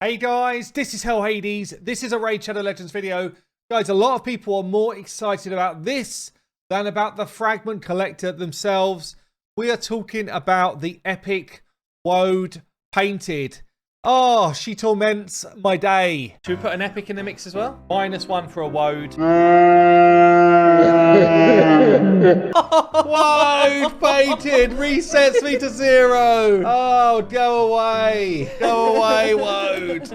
Hey guys, this is Hell Hades. This is a Raid Shadow Legends video. Guys, a lot of people are more excited about this than about the Fragment Collector themselves. We are talking about the epic Woad painted. Oh, she torments my day. Should we put an epic in the mix as well? -1 for a Woad. Woad painted resets me to 0. Oh, go away. Go away, Woad.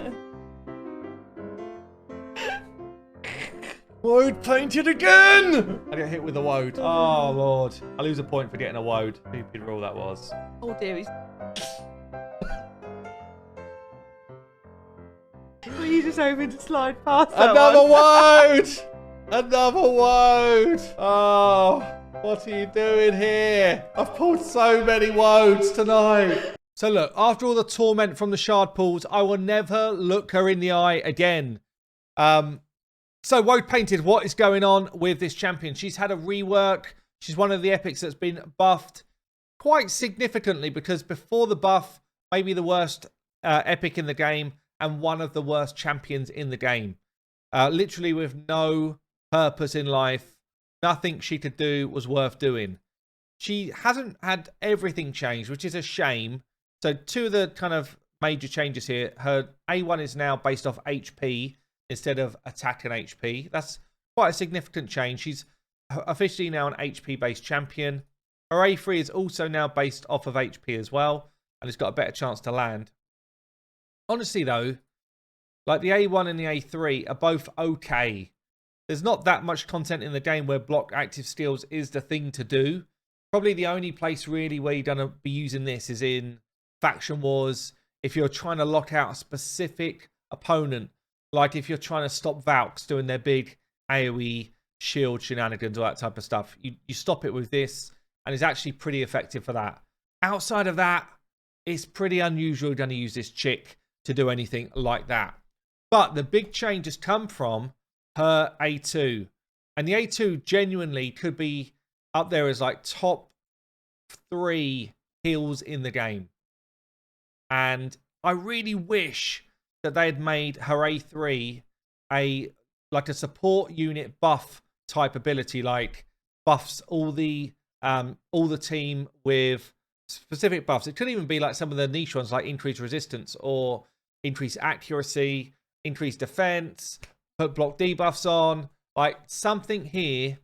Woad painted again! I get hit with a Woad. Oh, Lord. I lose a point for getting a Woad. Stupid rule that was. Oh, dear. Were you just hoping to slide past that Another one? Woad! Another Woad! Oh, what are you doing here? I've pulled so many Woads tonight. So look, after all the torment from the shard pulls, I will never look her in the eye again. So Woad painted, what is going on with this champion? She's had a rework. She's one of the epics that's been buffed quite significantly because before the buff, maybe the worst epic in the game and one of the worst champions in the game. Literally with no purpose in life. Nothing she could do was worth doing. She hasn't had everything changed, which is a shame. So two of the kind of major changes here. Her A1 is now based off HP instead of attack and HP. That's quite a significant change. She's officially now an HP-based champion. Her A3 is also now based off of HP as well, and it's got a better chance to land. Honestly, though, like the A1 and the A3 are both okay. There's not that much content in the game where block active steals is the thing to do. Probably the only place really where you're going to be using this is in Faction Wars. If you're trying to lock out a specific opponent, like if you're trying to stop Valks doing their big AoE shield shenanigans, all that type of stuff, you stop it with this, and it's actually pretty effective for that. Outside of that, it's pretty unusual you're going to use this chick to do anything like that. But the big change has come from her A2. And the A2 genuinely could be up there as like top 3 heals in the game. And I really wish that they had made her A3 like a support unit buff type ability, like buffs all the team with specific buffs. It could even be like some of the niche ones like increased resistance or increased accuracy, increased defense, put block debuffs on. Like something here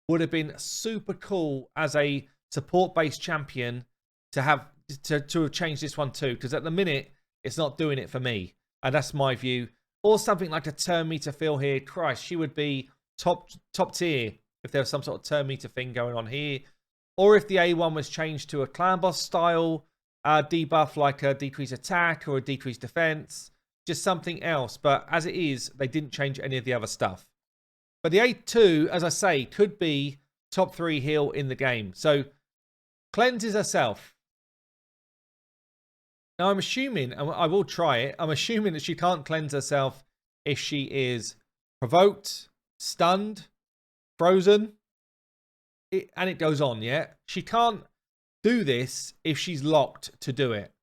would have been super cool as a support-based champion to have changed this one too, because at the minute it's not doing it for me, and that's my view. Or something like a turn meter feel here. Christ, she would be top tier if there was some sort of turn meter thing going on here. Or if the A1 was changed to a clan boss style debuff, like a decreased attack or a decreased defense, just something else. But as it is, they didn't change any of the other stuff. But the A2, as I say, could be top 3 heal in the game. So cleanses herself. Now I'm assuming, and I will try it, I'm assuming that she can't cleanse herself if she is provoked, stunned, frozen, and it goes on, yeah? She can't do this if she's locked to do it,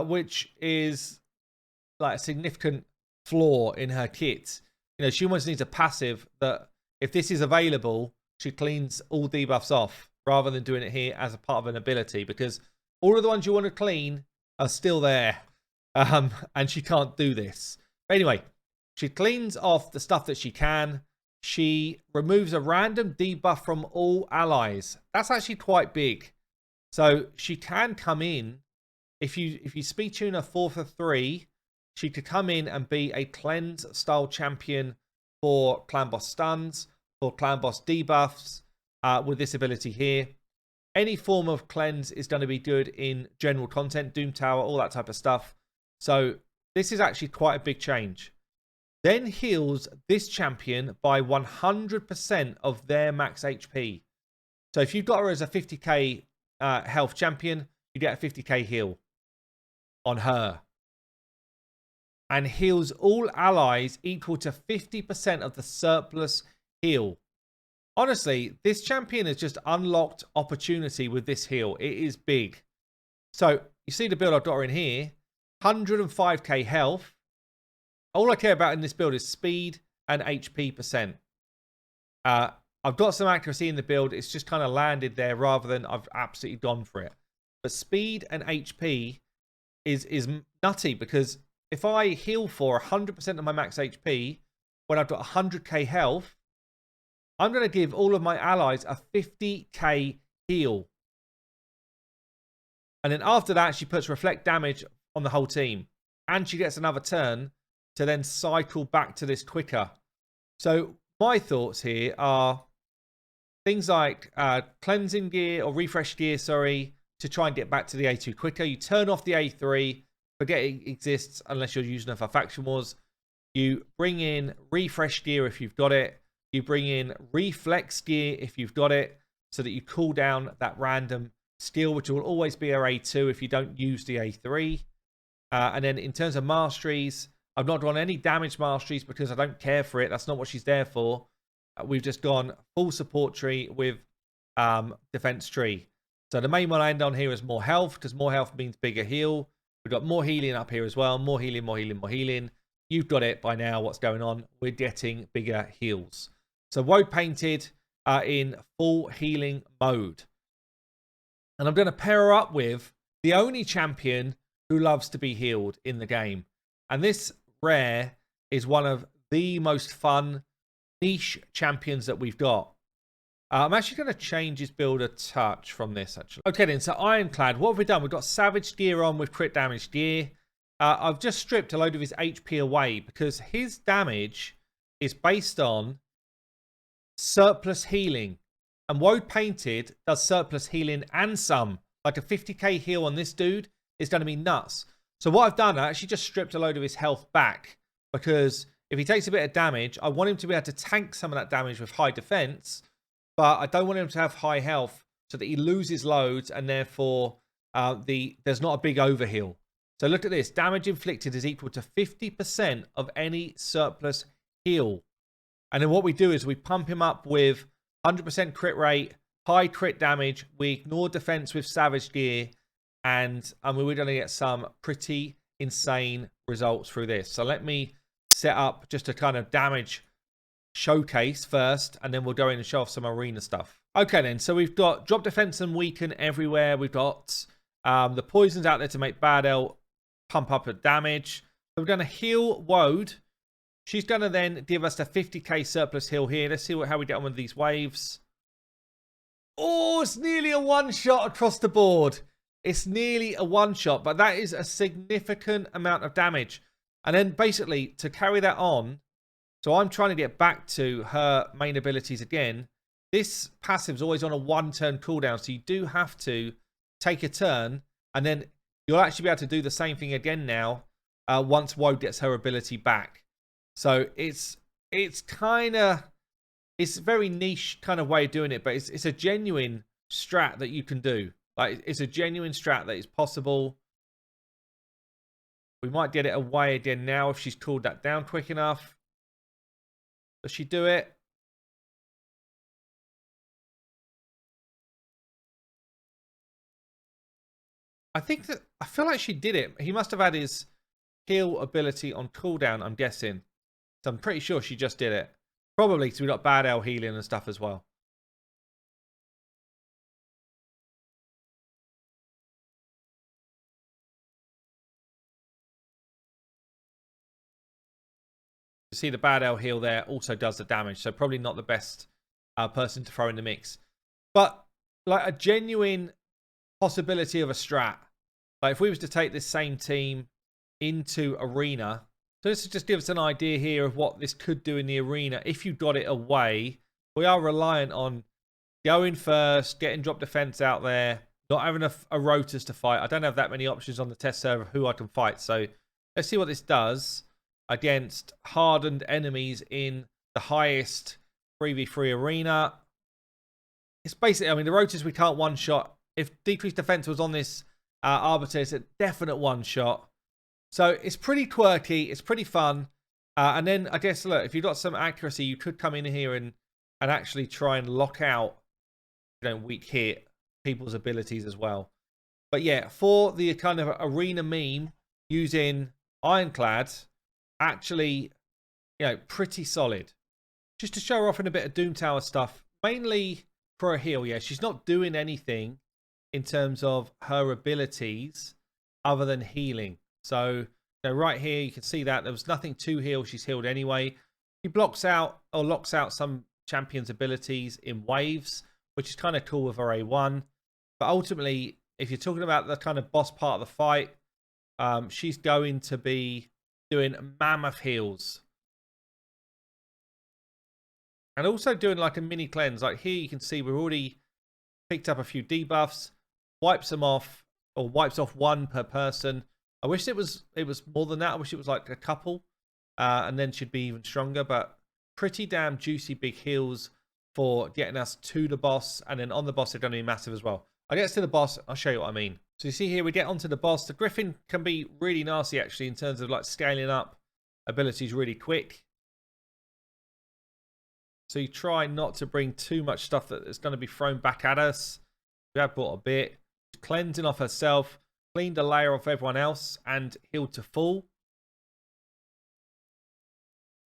which is like a significant flaw in her kit. You know, she almost needs a passive that if this is available, she cleans all debuffs off rather than doing it here as a part of an ability, because all of the ones you want to clean are still there, and she can't do this. But anyway, she cleans off the stuff that she can. She removes a random debuff from all allies. That's actually quite big. So she can come in, if you speed tune her 4 for 3, she could come in and be a cleanse style champion for clan boss stuns, for clan boss debuffs, with this ability here. Any form of cleanse is going to be good in general content, Doom Tower, all that type of stuff. So this is actually quite a big change. Then heals this champion by 100% of their max HP. So if you've got her as a 50k health champion, you get a 50k heal on her. And heals all allies equal to 50% of the surplus heal. Honestly, this champion has just unlocked opportunity with this heal. It is big. So you see the build I've got her in here. 105k health, All I care about in this build is speed and HP percent. I've got some accuracy in the build. It's just kind of landed there rather than I've absolutely gone for it. But speed and HP is nutty, because if I heal for 100% of my max HP when I've got 100k health, I'm going to give all of my allies a 50k heal. And then after that, she puts reflect damage on the whole team. And she gets another turn to then cycle back to this quicker. So my thoughts here are things like cleansing gear or refresh gear, sorry, to try and get back to the A2 quicker. You turn off the A3, forget it exists unless you're using it for faction wars. You bring in refresh gear if you've got it. You bring in reflex gear if you've got it, so that you cool down that random skill, which will always be our A2 if you don't use the A3. And then in terms of masteries, I've not done any damage masteries because I don't care for it. That's not what she's there for. We've just gone full support tree with defense tree. So the main one I end on here is more health, because more health means bigger heal. We've got more healing up here as well. More healing, more healing, more healing. You've got it by now. What's going on? We're getting bigger heals. So Woad painted in full healing mode. And I'm going to pair her up with the only champion who loves to be healed in the game. And this rare is one of the most fun niche champions that we've got. I'm actually going to change his build a touch from this, actually. Okay, then, so Ironclad, what have we done? We've got Savage gear on with crit damage gear. I've just stripped a load of his HP away because his damage is based on surplus healing. And Woad Painted does surplus healing and some. Like a 50k heal on this dude is going to be nuts. So what I've done, I actually just stripped a load of his health back, because if he takes a bit of damage, I want him to be able to tank some of that damage with high defense, but I don't want him to have high health so that he loses loads and therefore there's not a big overheal. So look at this. Damage inflicted is equal to 50% of any surplus heal. And then what we do is we pump him up with 100% crit rate, high crit damage. We ignore defense with Savage gear. And we're going to get some pretty insane results through this. So let me set up just a kind of damage showcase first, and then we'll go in and show off some arena stuff. Okay, then. So we've got drop defense and weaken everywhere. We've got the poisons out there to make Bad L pump up the damage. So we're going to heal Woad. She's going to then give us a 50k surplus heal here. Let's see how we get on with these waves. Oh, it's nearly a one-shot across the board. It's nearly a one-shot, but that is a significant amount of damage. And then basically, to carry that on, so I'm trying to get back to her main abilities again. This passive's always on a one-turn cooldown, so you do have to take a turn, and then you'll actually be able to do the same thing again now once Woad gets her ability back. So it's kind of... It's a very niche kind of way of doing it, but it's a genuine strat that you can do. Like, it's a genuine strat that is possible. We might get it away again now if she's cooled that down quick enough. Does she do it? I feel like she did it. He must have had his heal ability on cooldown, I'm guessing. So I'm pretty sure she just did it. Probably because we got Bad L healing and stuff as well. You see the Bad L heal there also does the damage, so probably not the best person to throw in the mix. But like a genuine possibility of a strat. Like if we was to take this same team into arena, so this just gives us an idea here of what this could do in the arena. If you got it away, we are reliant on going first, getting drop defense out there, not having a rotors to fight. I don't have that many options on the test server who I can fight. So let's see what this does against hardened enemies in the highest 3v3 arena. It's basically, I mean, the rotors we can't one-shot. If decreased defense was on this Arbiter, it's a definite one-shot. So it's pretty quirky. It's pretty fun. And then I guess, look, if you've got some accuracy, you could come in here and actually try and lock out, weak hit people's abilities as well. But yeah, for the kind of arena meme using Ironclad, actually, pretty solid. Just to show her off in a bit of Doom Tower stuff, mainly for a heal. Yeah, she's not doing anything in terms of her abilities other than healing. So, right here, you can see that there was nothing to heal. She's healed anyway. He blocks out or locks out some champions' abilities in waves, which is kind of cool with her A1. But ultimately, if you're talking about the kind of boss part of the fight, she's going to be doing mammoth heals. And also doing like a mini cleanse. Like here you can see we've already picked up a few debuffs. Wipes them off, or wipes off one per person. I wish it was more than that. I wish it was like a couple. And then she'd be even stronger. But pretty damn juicy big heals for getting us to the boss. And then on the boss they're going to be massive as well. I get to the boss, I'll show you what I mean. So you see here we get onto the boss. The Griffin can be really nasty actually in terms of like scaling up abilities really quick. So you try not to bring too much stuff that is going to be thrown back at us. We have brought a bit. Cleansing off herself. Cleaned a layer off everyone else. And healed to full.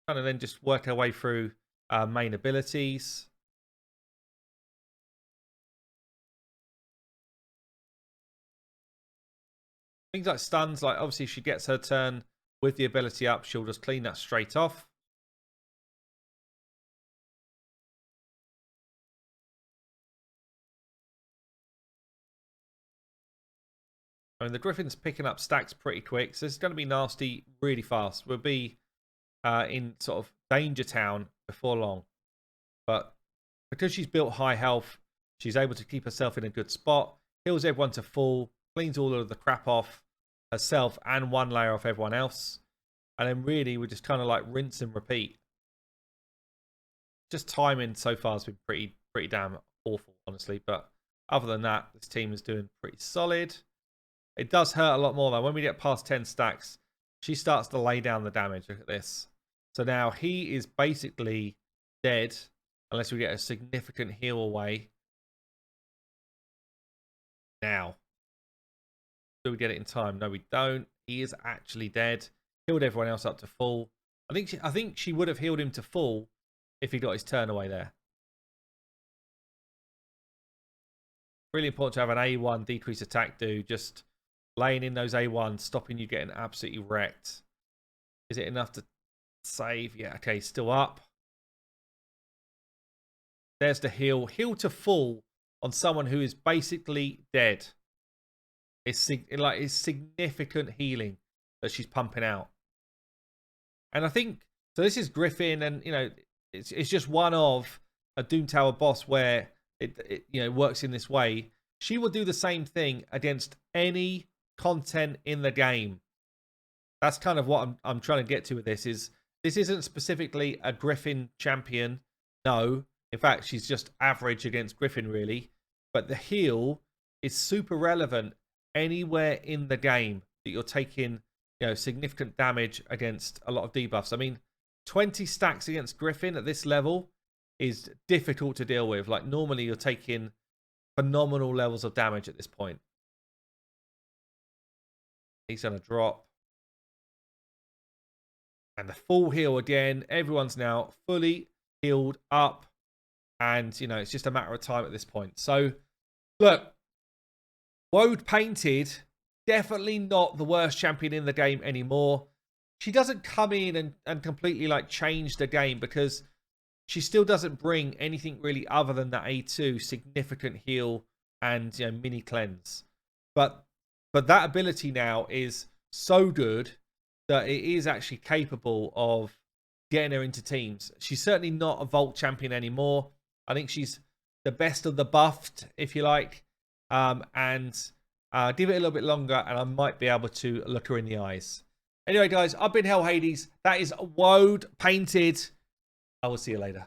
Kind of then just work our way through main abilities. Things like stuns. Like obviously if she gets her turn with the ability up, she'll just clean that straight off. I mean, the Griffin's picking up stacks pretty quick, so it's going to be nasty really fast. We'll be in sort of danger town before long. But because she's built high health, she's able to keep herself in a good spot, heals everyone to full, cleans all of the crap off herself and one layer off everyone else. And then really we just kind of like rinse and repeat. Just timing so far has been pretty damn awful, honestly. But other than that, this team is doing pretty solid. It does hurt a lot more though. When we get past 10 stacks, she starts to lay down the damage. Look at this. So now he is basically dead unless we get a significant heal away. Now, do we get it in time? No, we don't. He is actually dead. Healed everyone else up to full. I think she would have healed him to full if he got his turn away there. Really important to have an A1 decrease attack do. Just laying in those A1s, stopping you getting absolutely wrecked. Is it enough to save? Yeah, okay, still up. There's the heal. Heal to full on someone who is basically dead. It's significant healing that she's pumping out. And I think, so this is Griffin, and, it's just one of a Doom Tower boss where it works in this way. She will do the same thing against any content in the game. That's kind of what I'm trying to get to with this. This isn't specifically a Griffin champion. No, in fact, she's just average against Griffin, really. But the heal is super relevant anywhere in the game that you're taking, significant damage against a lot of debuffs. I mean, 20 stacks against Griffin at this level is difficult to deal with. Like normally you're taking phenomenal levels of damage at this point. He's going to drop. And the full heal again. Everyone's now fully healed up. And, it's just a matter of time at this point. So, look. Woad painted. Definitely not the worst champion in the game anymore. She doesn't come in and completely, change the game. Because she still doesn't bring anything really other than that A2 significant heal and, mini cleanse. But that ability now is so good that it is actually capable of getting her into teams. She's certainly not a Vault champion anymore. I think she's the best of the buffed, if you like. And give it a little bit longer and I might be able to look her in the eyes. Anyway, guys, I've been Hell Hades. That is Woad painted. I will see you later.